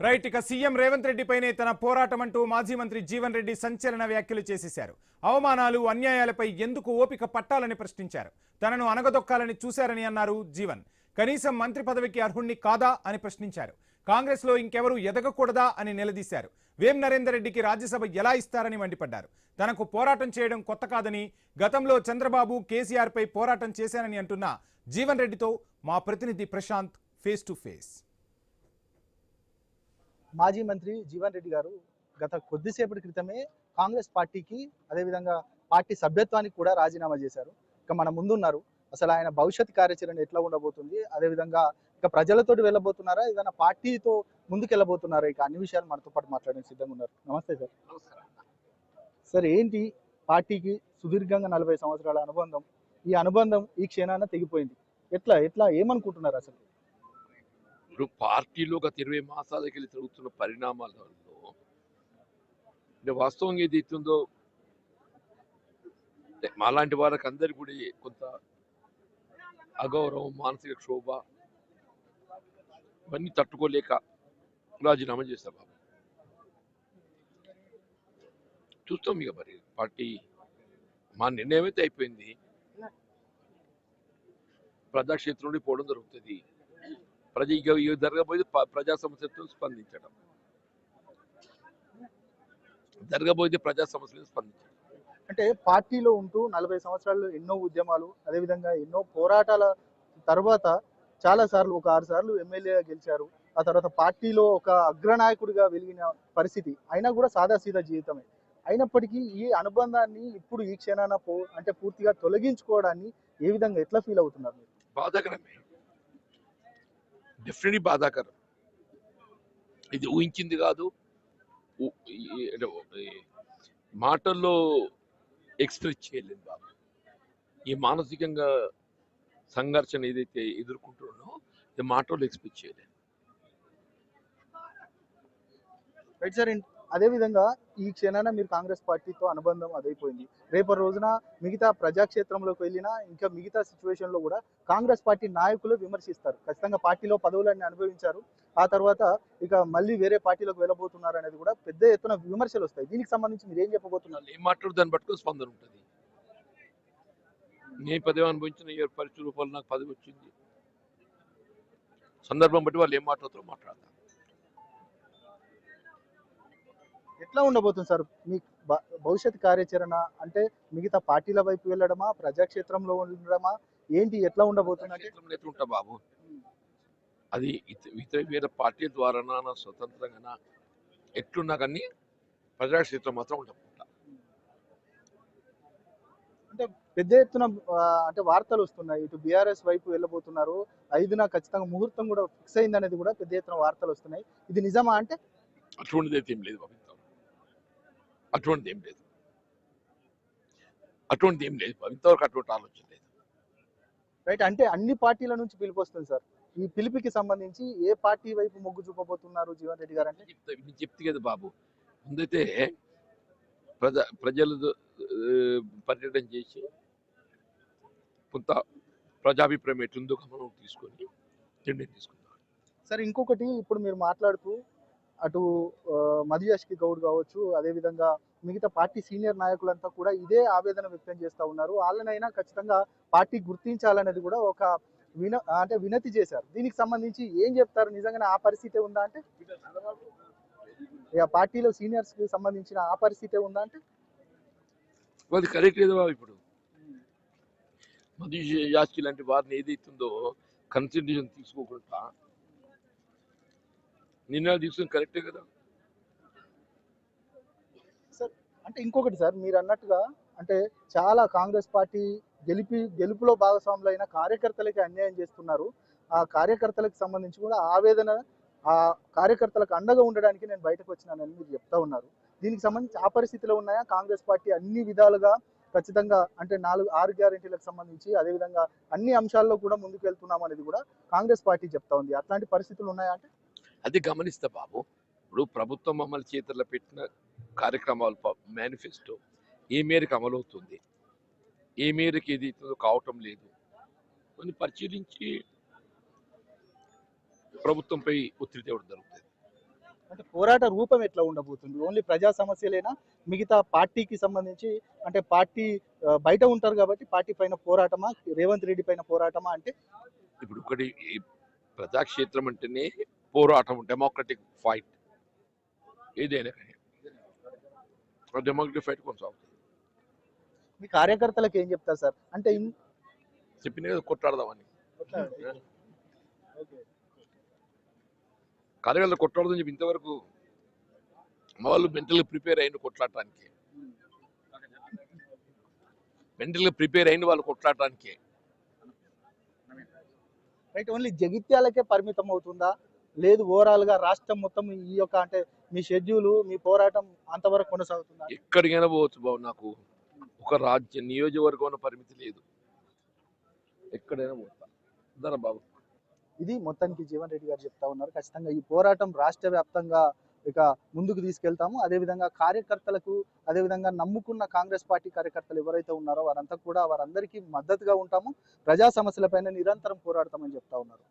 Right ఇక CM Revanth Reddy పైనే తన పోరాటం అంటూ మాజీ మంత్రి జీవన్ రెడ్డి సంచలన వ్యాఖ్యలు చేసేశారు. అవమానాలు అన్యాయాలపై ఎందుకు ఓపిక పట్టాలని ప్రశ్నించారు. తనను అనగదొక్కాలని చూశారని అన్నారు జీవన్. కనీసం మంత్రి పదవికి అర్హుణ్ణి కాదా అని ప్రశ్నించారు. కాంగ్రెస్ లో ఇంకెవరూ ఎదగకూడదా అని నిలదీశారు. వేం నరేందర్ రెడ్డికి రాజ్యసభ ఎలా ఇస్తారని మండిపడ్డారు. తనకు పోరాటం చేయడం కొత్త కాదని, గతంలో చంద్రబాబు కేసీఆర్ పై పోరాటం చేశానని అంటున్న జీవన్ రెడ్డితో మా ప్రతినిధి ప్రశాంత్ ఫేస్ టు ఫేస్. మాజీ మంత్రి జీవన్ రెడ్డి గారు గత కొద్దిసేపటి క్రితమే కాంగ్రెస్ పార్టీకి అదేవిధంగా పార్టీ సభ్యత్వానికి కూడా రాజీనామా చేశారు. ఇక మన ముందున్నారు. అసలు ఆయన భవిష్యత్ కార్యాచరణ ఎట్లా ఉండబోతుంది, అదేవిధంగా ఇక ప్రజలతోటి వెళ్ళబోతున్నారా, ఏదైనా పార్టీతో ముందుకు వెళ్ళబోతున్నారా, ఇక అన్ని విషయాలు మనతో పాటు మాట్లాడడానికి సిద్ధంగా ఉన్నారు. నమస్తే సార్. సార్, ఏంటి పార్టీకి సుదీర్ఘంగా 40 సంవత్సరాల అనుబంధం, ఈ అనుబంధం ఈ క్షణాన తెగిపోయింది. ఎట్లా ఎట్లా ఏమనుకుంటున్నారు అసలు? ఇప్పుడు పార్టీలో గత 20 మాసాలకి వెళ్ళి జరుగుతున్న పరిణామాలలో వాస్తవంగా ఏది అవుతుందో మాలాంటి వారికి అందరికీ కూడా కొంత అగౌరవం, మానసిక క్షోభ ఇవన్నీ తట్టుకోలేక రాజీనామా చేస్తారు బాబు. చూస్తాం ఇక మరి పార్టీ మా నిర్ణయం అయితే అయిపోయింది. ప్రజాక్షేత్రంలో పోవడం జరుగుతుంది. జరగబోయేది ప్రజా సమస్యలతో స్పందించడం, జరగబోయేది ప్రజా సమస్యలను స్పందించడం. అంటే పార్టీలో ఉంటూ 40 సంవత్సరాలు ఎన్నో ఉద్యమాలు, అదేవిధంగా ఎన్నో పోరాటాల తర్వాత చాలా సార్లు, ఒక 6 సార్లు ఎమ్మెల్యేగా గెలిచారు. ఆ తర్వాత పార్టీలో ఒక అగ్రనాయకుడిగా వెలిగిన పరిస్థితి అయినా కూడా సాదాసీదా జీవితమే. అయినప్పటికీ ఈ అనుబంధాన్ని ఇప్పుడు ఈ క్షణాన అంటే పూర్తిగా తొలగించుకోవడాన్ని ఏ విధంగా ఎట్లా ఫీల్ అవుతున్నారు మీరు? బాధాకరమే, డెఫినెట్లీ బాధాకరం. ఇది ఊహించింది కాదు, మాటల్లో ఎక్స్ప్రెస్ చేయలేదు బాబు. ఈ మానసికంగా సంఘర్షణ ఏదైతే ఎదుర్కొంటున్నానో ఈ మాటల్లో ఎక్స్ప్రెస్ చేయలేదు. Right sir. అదేవిధంగా ఈ క్షణాన మీరు కాంగ్రెస్ పార్టీతో అనుబంధం అదైపోయింది. రేపటి రోజున మిగతా ప్రజాక్షేత్రంలోకి వెళ్ళినా, ఇంకా మిగతా సిచ్యువేషన్లో కూడా కాంగ్రెస్ పార్టీ నాయకులు విమర్శిస్తారు. ఖచ్చితంగా పార్టీలో పదవులన్నీ అనుభవించారు, ఆ తర్వాత ఇక మళ్ళీ వేరే పార్టీలోకి వెళ్ళబోతున్నారు అనేది కూడా పెద్ద ఎత్తున విమర్శలు వస్తాయి. దీనికి సంబంధించి మీరు ఏం చెప్పబోతున్నారు? ఏం మాట్లాడు దాన్ని పట్టుకుని స్పందన ఉంటుంది. నేను పదవి అనుభవించిన పరిస్థితి రూపాయలు నాకు పదవి వచ్చింది. సందర్భం బట్టి వాళ్ళు ఏం మాట్లాడుతారో మాట్లాడతారు. ఎట్లా ఉండబోతుంది సార్ మీ భవిష్యత్ కార్యాచరణ? అంటే మిగతా పార్టీల వైపు వెళ్ళడమా, ప్రజాక్షేత్రంలో ఉండడమా, ఏంటి ఎట్లా ఉండబోతుంది? అంటే ఉంటా బాబు, అది ఇతర వేరే పార్టీల ద్వారా స్వతంత్రంగా ఎట్లున్నా కానీ ప్రజాక్షేత్రం మాత్రం ఉండకుండా. అంటే పెద్ద ఎత్తున అంటే వార్తలు వస్తున్నాయి, ఇటు బీఆర్ఎస్ వైపు వెళ్ళబోతున్నారు, 5న ఖచ్చితంగా ముహూర్తం కూడా ఫిక్స్ అయింది అనేది కూడా పెద్ద ఎత్తున వార్తలు వస్తున్నాయి. ఇది నిజమా? అంటే అటువంటిది అయితే ఏం లేదు బాబు, అటువంటిది ఏం లేదు, అటువంటిది ఏం లేదు బాబు, ఇంతవరకు అటువంటి ఆలోచన లేదు. రైట్. అంటే అన్ని పార్టీల నుంచి పిలుపు వస్తుంది సార్. ఈ పిలుపుకి సంబంధించి ఏ పార్టీ వైపు మొగ్గు చూపబోతున్నారు జీవన్ రెడ్డి గారు? అంటే చెప్తే కదా బాబు, ముందైతే ప్రజలు పర్యటన చేసి కొంత ప్రజాభిప్రాయం ఎట్లుందో గమనం తీసుకొని నిర్ణయం తీసుకున్నారు సార్. ఇంకొకటి, ఇప్పుడు మీరు మాట్లాడుతూ అటు మధుయాష్కి గౌడ్ కావచ్చు, అదేవిధంగా మిగతా పార్టీ సీనియర్ నాయకులంతా కూడా ఇదే ఆవేదన వ్యక్తం చేస్తూ ఉన్నారు. వాళ్ళనైనా ఖచ్చితంగా పార్టీ గుర్తించాలనేది కూడా ఒక వినతి చేశారు. దీనికి సంబంధించి ఏం చెప్తారు? నిజంగానే ఆ పరిస్థితే ఉందా? అంటే ఇక పార్టీలో సీనియర్స్ కి సంబంధించిన ఆ పరిస్థితే ఉందా? అంటే అది కరెక్ట్ లేదు బాబు. ఇప్పుడు మధుయాష్కి లాంటి వారిని ఏదైతుందో కన్సిడరేషన్ తీసుకోకుండా నిర్ణయాలు తీసుకుని కరెక్టే కదా సార్. అంటే ఇంకొకటి సార్, మీరు అన్నట్టుగా అంటే చాలా కాంగ్రెస్ పార్టీ గెలుపులో భాగస్వాములు అయిన కార్యకర్తలకి అన్యాయం చేస్తున్నారు. ఆ కార్యకర్తలకు సంబంధించి కూడా ఆవేదన, ఆ కార్యకర్తలకు అండగా ఉండడానికి నేను బయటకు వచ్చినానని మీరు చెప్తా ఉన్నారు. దీనికి సంబంధించి ఆ పరిస్థితిలో ఉన్నాయా? కాంగ్రెస్ పార్టీ అన్ని విధాలుగా ఖచ్చితంగా అంటే 6 గ్యారెంటీలకు సంబంధించి అదేవిధంగా అన్ని అంశాల్లో కూడా ముందుకు వెళ్తున్నాం అనేది కూడా కాంగ్రెస్ పార్టీ చెప్తా ఉంది. అట్లాంటి పరిస్థితులు ఉన్నాయా? అంటే అది గమనిస్తా బాబు. ఇప్పుడు ప్రభుత్వం అమలు చేతుల్లో పెట్టిన కార్యక్రమాలు మేనిఫెస్టో ఏ మేరకు అమలవుతుంది, ఏ మేరకు ఏది కావటం లేదు అని పరిశీలించి ప్రభుత్వంపై ఒత్తిడి తేవడం జరుగుతుంది. అంటే పోరాట రూపం ఎట్లా ఉండబోతుంది? ఓన్లీ ప్రజా సమస్యలేనా? మిగతా పార్టీకి సంబంధించి అంటే పార్టీ బయట ఉంటారు కాబట్టి పార్టీ పైన పోరాటమా, రేవంత్ రెడ్డి పైన పోరాటమా అంటే? ఇప్పుడు ఒకటి ఈ ప్రజాక్షేత్రం అంటేనే పోరాటం, డెమోక్రటిక్ ఫైట్. ఏదైనా కానీ డెమోక్రటిక్ ఫైట్ కొనసాగుతుంది. మీ కార్యకర్తలకు ఏం చెప్తారు సార్? అంటే చెప్పిన కదా కొట్లాడదామని. కార్యకర్తలు కొట్లాడదని చెప్పి ఇంతవరకు మా వాళ్ళు మెంటల్గా ప్రిపేర్ అయిన కొట్లాడటానికి, మెంటల్గా ప్రిపేర్ అయిన వాళ్ళు కొట్లాడటానికి. రైట్, ఓన్లీ జగిత్యాలకే పరిమితం అవుతుందా? లేదు ఓవరాల్ గా రాష్ట్రం మొత్తం ఈ యొక్క అంటే మీ షెడ్యూల్, మీ పోరాటం అంతవరకు కొనసాగుతుందా? ఎక్కడికైనా పోవచ్చు బాబు. నాకు ఒక రాజ్య నియోజకవర్గం పరిమితి లేదు, ఎక్కడైనా పోతా ధర బాబు. ఇది మొత్తానికి జీవన్ రెడ్డి గారు చెప్తా ఉన్నారు. ఖచ్చితంగా ఈ పోరాటం రాష్ట్ర వ్యాప్తంగా ఇక ముందుకు తీసుకెళ్తాము. అదేవిధంగా కార్యకర్తలకు, అదేవిధంగా నమ్ముకున్న కాంగ్రెస్ పార్టీ కార్యకర్తలు ఎవరైతే ఉన్నారో వారంతా కూడా వారందరికీ మద్దతుగా ఉంటాము. ప్రజా సమస్యలపైన నిరంతరం పోరాడతామని చెప్తా ఉన్నారు.